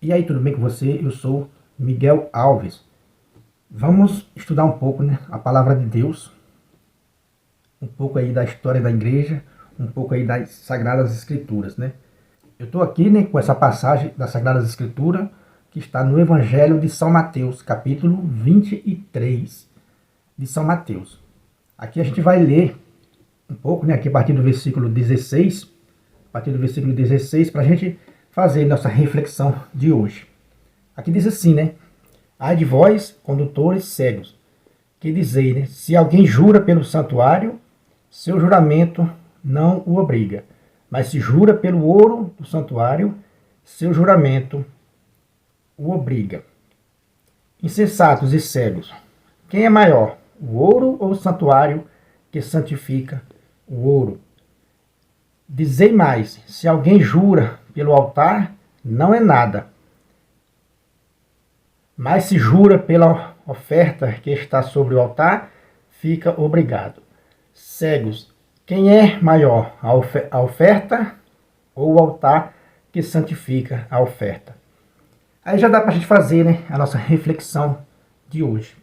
E aí, tudo bem com você? Eu sou Miguel Alves. Vamos estudar um pouco, né, a palavra de Deus, um pouco aí da história da igreja, um pouco aí das Sagradas Escrituras, né? Eu estou aqui, né, com essa passagem das Sagradas Escrituras que está no Evangelho de São Mateus, capítulo 23 de São Mateus. Aqui a gente vai ler um pouco, né, aqui a partir do versículo 16, para a gente fazer nossa reflexão de hoje. Aqui diz assim, né? Ai de vós, condutores cegos, que dizei, né? Se alguém jura pelo santuário, seu juramento não o obriga. Mas se jura pelo ouro do santuário, seu juramento o obriga. Insensatos e cegos, quem é maior, o ouro ou o santuário que santifica o ouro? Dizei mais, se alguém jura pelo altar, não é nada. Mas se jura pela oferta que está sobre o altar, fica obrigado. Cegos, quem é maior, a oferta ou o altar que santifica a oferta? Aí já dá para a gente fazer, né, a nossa reflexão de hoje.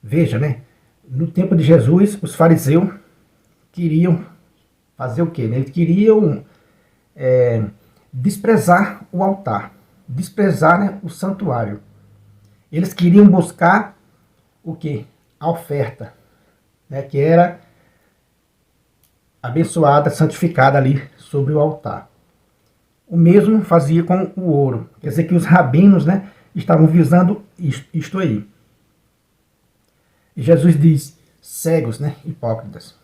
Veja, né, no tempo de Jesus, os fariseus queriam fazer o quê? Eles queriam desprezar o altar, desprezar, né, o santuário. Eles queriam buscar o quê? A oferta, né, que era abençoada, santificada ali sobre o altar. O mesmo fazia com o ouro. Quer dizer que os rabinos, né, estavam visando isto aí. E Jesus diz, cegos, né, hipócritas.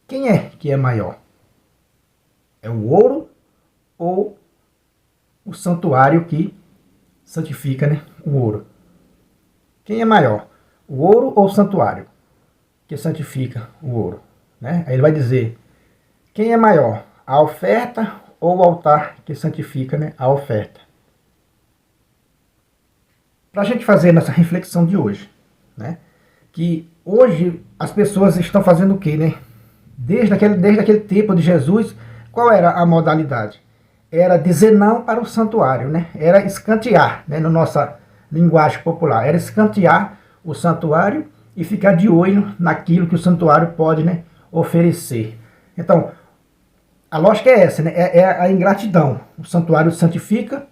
Quem é que é maior? É o ouro ou o santuário que santifica, né, o ouro? Quem é maior? O ouro ou o santuário que santifica o ouro? Né? Aí ele vai dizer, quem é maior? A oferta ou o altar que santifica, né, a oferta? Para a gente fazer nossa reflexão de hoje, né? Que hoje as pessoas estão fazendo o quê, né? Desde aquele tempo de Jesus, qual era a modalidade? Era dizer não para o santuário, né? Era escantear, né, na nossa linguagem popular. Era escantear o santuário e ficar de olho naquilo que o santuário pode, né, oferecer. Então, a lógica é essa, né? É a ingratidão. O santuário santifica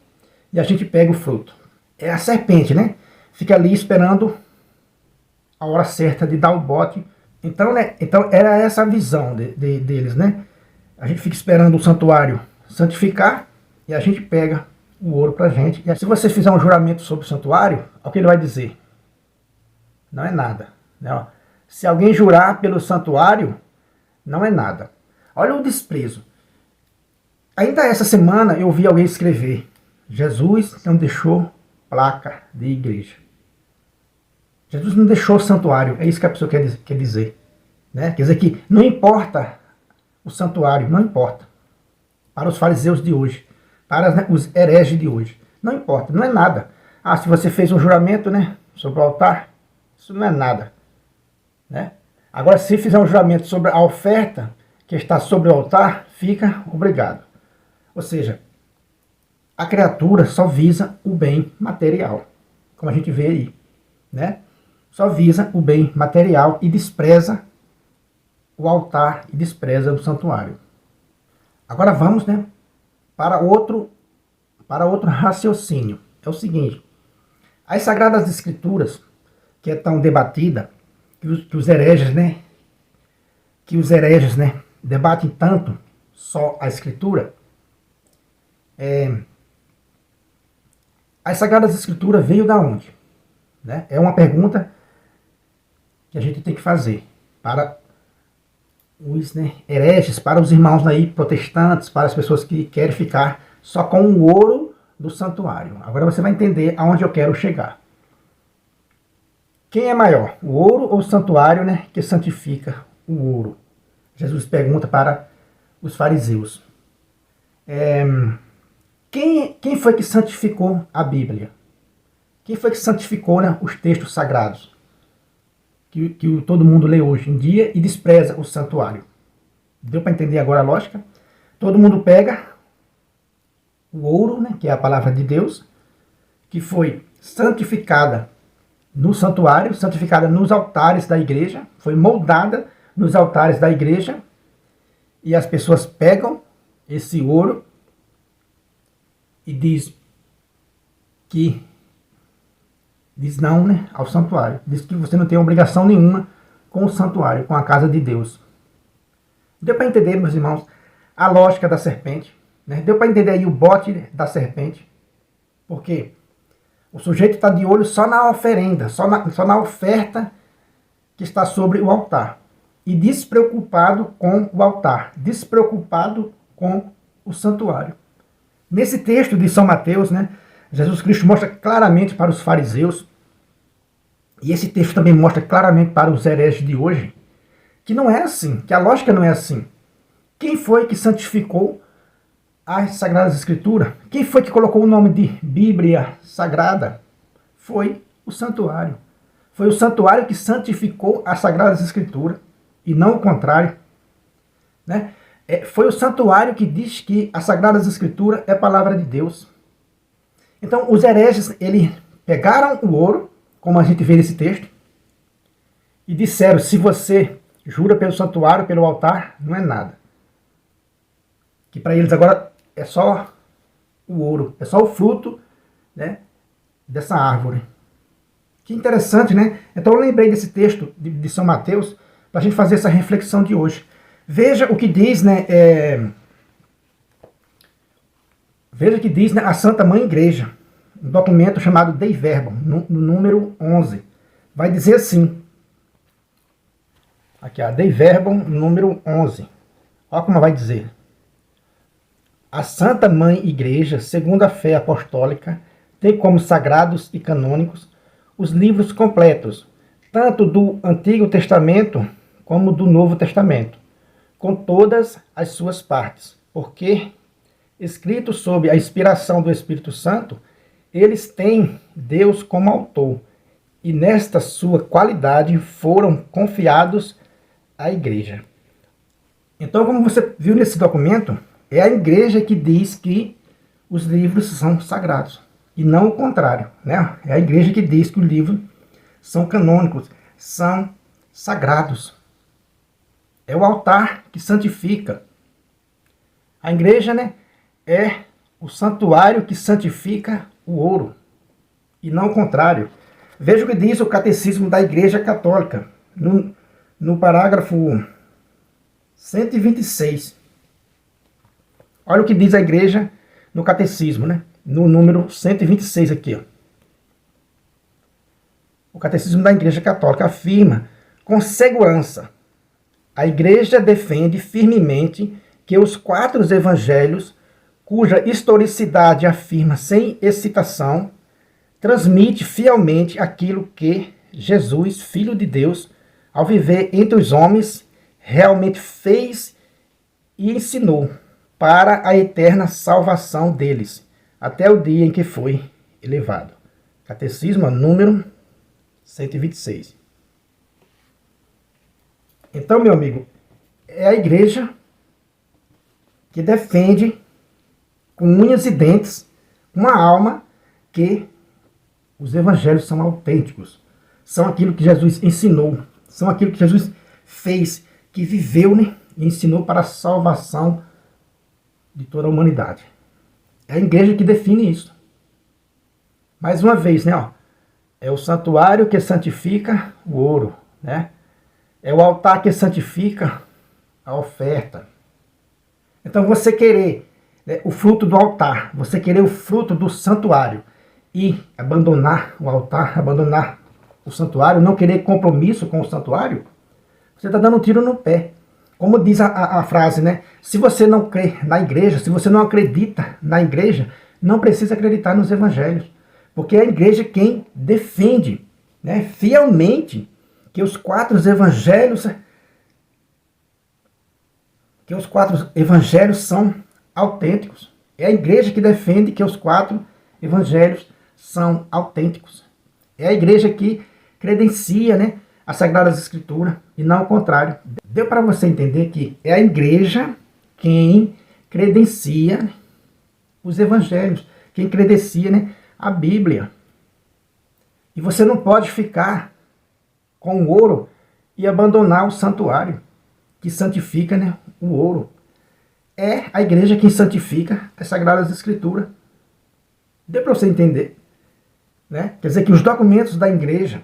e a gente pega o fruto. É a serpente, né? Fica ali esperando a hora certa de dar o bote. Então, né, então era essa a visão deles, né? A gente fica esperando o santuário santificar e a gente pega o ouro pra gente. E se você fizer um juramento sobre o santuário, o que ele vai dizer? Não é nada. Né? Se alguém jurar pelo santuário, não é nada. Olha o desprezo. Ainda essa semana eu vi alguém escrever, Jesus não deixou placa de igreja. Jesus não deixou santuário, é isso que a pessoa quer dizer. Né? Quer dizer que não importa o santuário, não importa. Para os fariseus de hoje, para, né, os hereges de hoje. Não importa, não é nada. Ah, se você fez um juramento, né, sobre o altar, isso não é nada. Né? Agora, se fizer um juramento sobre a oferta que está sobre o altar, fica obrigado. Ou seja, a criatura só visa o bem material, como a gente vê aí. Né? Só visa o bem material e despreza o altar e despreza o santuário. Agora vamos, né, para outro raciocínio. É o seguinte, as Sagradas Escrituras, que é tão debatida, que os hereges, né, debatem tanto só a Escritura, as Sagradas Escrituras veio da onde? Né? É uma pergunta que a gente tem que fazer para os, né, hereges, para os irmãos aí protestantes, para as pessoas que querem ficar só com o ouro do santuário. Agora você vai entender aonde eu quero chegar. Quem é maior, o ouro ou o santuário, né, que santifica o ouro? Jesus pergunta para os fariseus. Quem foi que santificou a Bíblia? Quem foi que santificou, né, os textos sagrados? Que todo mundo lê hoje em dia e despreza o santuário. Deu para entender agora a lógica? Todo mundo pega o ouro, né, que é a palavra de Deus, que foi santificada no santuário, santificada nos altares da igreja, foi moldada nos altares da igreja, e as pessoas pegam esse ouro e diz não, né, ao santuário. Diz que você não tem obrigação nenhuma com o santuário, com a casa de Deus. Deu para entender, meus irmãos, a lógica da serpente, né? Deu para entender aí o bote da serpente, porque o sujeito está de olho só na oferenda, só na oferta que está sobre o altar, e despreocupado com o altar, despreocupado com o santuário. Nesse texto de São Mateus, né, Jesus Cristo mostra claramente para os fariseus, e esse texto também mostra claramente para os hereges de hoje, que não é assim, que a lógica não é assim. Quem foi que santificou as Sagradas Escrituras? Quem foi que colocou o nome de Bíblia Sagrada? Foi o santuário. Foi o santuário que santificou as Sagradas Escrituras, e não o contrário, né? Foi o santuário que diz que as Sagradas Escrituras é a palavra de Deus. Então, os hereges, eles pegaram o ouro, como a gente vê nesse texto, e disseram, se você jura pelo santuário, pelo altar, não é nada. Que para eles agora é só o ouro, é só o fruto, né, dessa árvore. Que interessante, né? Então eu lembrei desse texto de São Mateus para a gente fazer essa reflexão de hoje. Veja o que diz, né? Veja o que diz, né, a Santa Mãe Igreja, um documento chamado Dei Verbum, no número 11. Vai dizer assim, aqui, ó, Dei Verbum, número 11. Olha como vai dizer. A Santa Mãe Igreja, segundo a fé apostólica, tem como sagrados e canônicos os livros completos, tanto do Antigo Testamento como do Novo Testamento, com todas as suas partes, porque, escritos sob a inspiração do Espírito Santo, eles têm Deus como autor, e nesta sua qualidade foram confiados à Igreja. Então, como você viu nesse documento, é a Igreja que diz que os livros são sagrados, e não o contrário, né? É a Igreja que diz que os livros são canônicos, são sagrados. É o altar que santifica. A Igreja, né, é o santuário que santifica o ouro, e não o contrário. Veja o que diz o Catecismo da Igreja Católica, no parágrafo 126. Olha o que diz a Igreja no Catecismo, né? No número 126 aqui, ó. O Catecismo da Igreja Católica afirma com segurança: a Igreja defende firmemente que os 4 evangelhos, cuja historicidade afirma sem excitação, transmite fielmente aquilo que Jesus, Filho de Deus, ao viver entre os homens, realmente fez e ensinou para a eterna salvação deles, até o dia em que foi elevado. Catecismo número 126. Então, meu amigo, é a Igreja que defende com unhas e dentes uma alma que os evangelhos são autênticos, são aquilo que Jesus ensinou, são aquilo que Jesus fez, que viveu, né, e ensinou para a salvação de toda a humanidade. É a Igreja que define isso. Mais uma vez, né, ó, é o santuário que santifica o ouro, né? É o altar que santifica a oferta. Então você querer, né, o fruto do altar, você querer o fruto do santuário e abandonar o altar, abandonar o santuário, não querer compromisso com o santuário, você está dando um tiro no pé. Como diz a frase, né? Se você não crê na Igreja, se você não acredita na Igreja, não precisa acreditar nos evangelhos. Porque é a Igreja quem defende, né, fielmente que os 4 evangelhos são autênticos. É a Igreja que defende que os 4 evangelhos são autênticos. É a Igreja que credencia, né, as Sagradas Escrituras, e não o contrário. Deu para você entender que é a Igreja quem credencia os evangelhos, quem credencia, né, a Bíblia. E você não pode ficar com o ouro e abandonar o santuário, que santifica, né, o ouro. É a igreja quem santifica as Sagradas Escrituras. Deu para você entender? Né? Quer dizer que os documentos da igreja,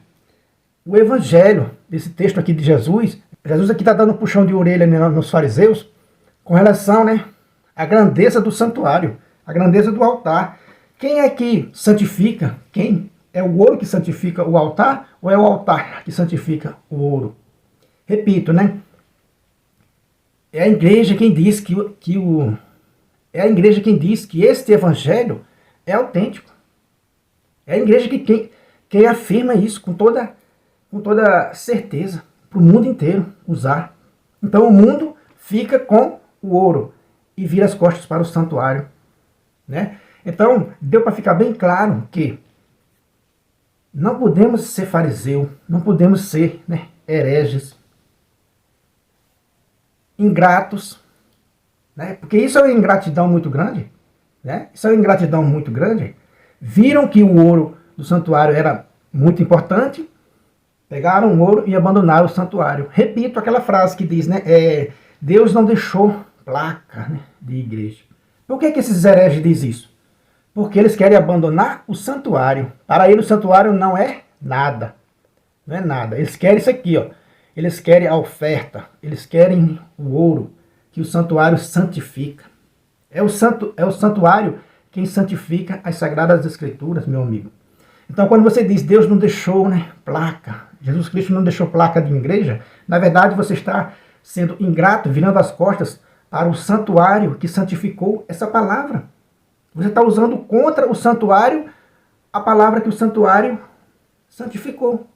o evangelho, desse texto aqui de Jesus, Jesus aqui está dando um puxão de orelha nos fariseus, com relação, né, à grandeza do santuário, à grandeza do altar. Quem é que santifica? Quem? É o ouro que santifica o altar ou é o altar que santifica o ouro? Repito, né? É a igreja quem diz é a igreja quem diz que este evangelho é autêntico. É a igreja quem afirma isso com toda certeza para o mundo inteiro usar. Então o mundo fica com o ouro e vira as costas para o santuário, né? Então deu para ficar bem claro que não podemos ser fariseu, não podemos ser, né, hereges, ingratos, né? Porque isso é uma ingratidão muito grande, né? Isso é uma ingratidão muito grande. Viram que o ouro do santuário era muito importante, pegaram o ouro e abandonaram o santuário. Repito aquela frase que diz, né? Deus não deixou placa, né, de igreja. Por que esses hereges dizem isso? Porque eles querem abandonar o santuário. Para eles o santuário não é nada. Não é nada. Eles querem isso aqui, ó. Eles querem a oferta. Eles querem o ouro que o santuário santifica. É o santuário quem santifica as Sagradas Escrituras, meu amigo. Então quando você diz Deus não deixou, né, placa, Jesus Cristo não deixou placa de igreja, na verdade você está sendo ingrato, virando as costas para o santuário que santificou essa palavra. Você está usando contra o santuário a palavra que o santuário santificou.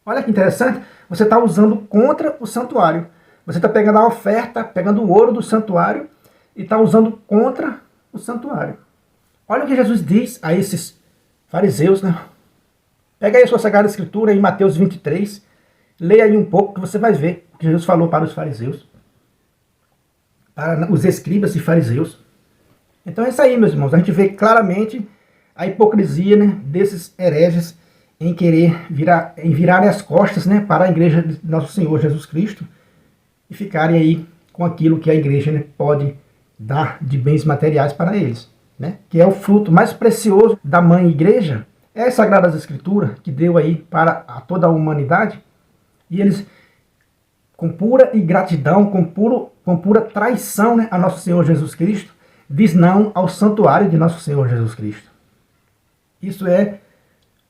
Olha que interessante. Você está usando contra o santuário. Você está pegando a oferta, pegando o ouro do santuário e está usando contra o santuário. Olha o que Jesus diz a esses fariseus, né? Pega aí a sua Sagrada Escritura em Mateus 23. Leia aí um pouco que você vai ver o que Jesus falou para os fariseus. Para os escribas e fariseus. Então é isso aí, meus irmãos. A gente vê claramente a hipocrisia, né, desses hereges em querer virarem as costas, né, para a igreja de nosso Senhor Jesus Cristo e ficarem aí com aquilo que a igreja, né, pode dar de bens materiais para eles, né, que é o fruto mais precioso da mãe igreja, é as Sagradas Escrituras que deu aí para toda a humanidade, e eles, com pura ingratidão, com pura traição, né, a nosso Senhor Jesus Cristo, diz não ao santuário de nosso Senhor Jesus Cristo. Isso é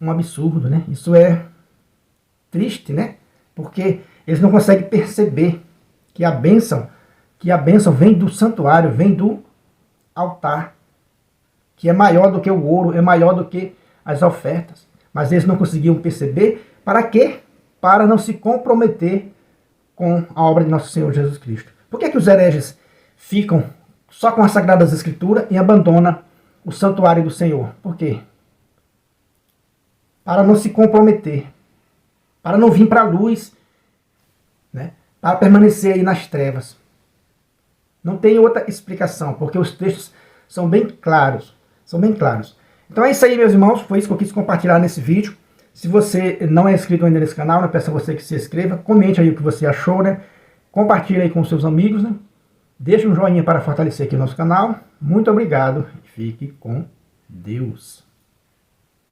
um absurdo, né? Isso é triste, né? Porque eles não conseguem perceber que a bênção vem do santuário, vem do altar, que é maior do que o ouro, é maior do que as ofertas. Mas eles não conseguiam perceber. Para quê? Para não se comprometer com a obra de nosso Senhor Jesus Cristo. Por que os hereges ficam só com as Sagradas Escrituras e abandonam o santuário do Senhor? Por quê? Para não se comprometer, para não vir para a luz, né? Para permanecer aí nas trevas. Não tem outra explicação, porque os textos são bem claros. São bem claros. Então é isso aí, meus irmãos. Foi isso que eu quis compartilhar nesse vídeo. Se você não é inscrito ainda nesse canal, né, peço a você que se inscreva. Comente aí o que você achou, né? Compartilhe aí com seus amigos, né? Deixe um joinha para fortalecer aqui o nosso canal. Muito obrigado e fique com Deus.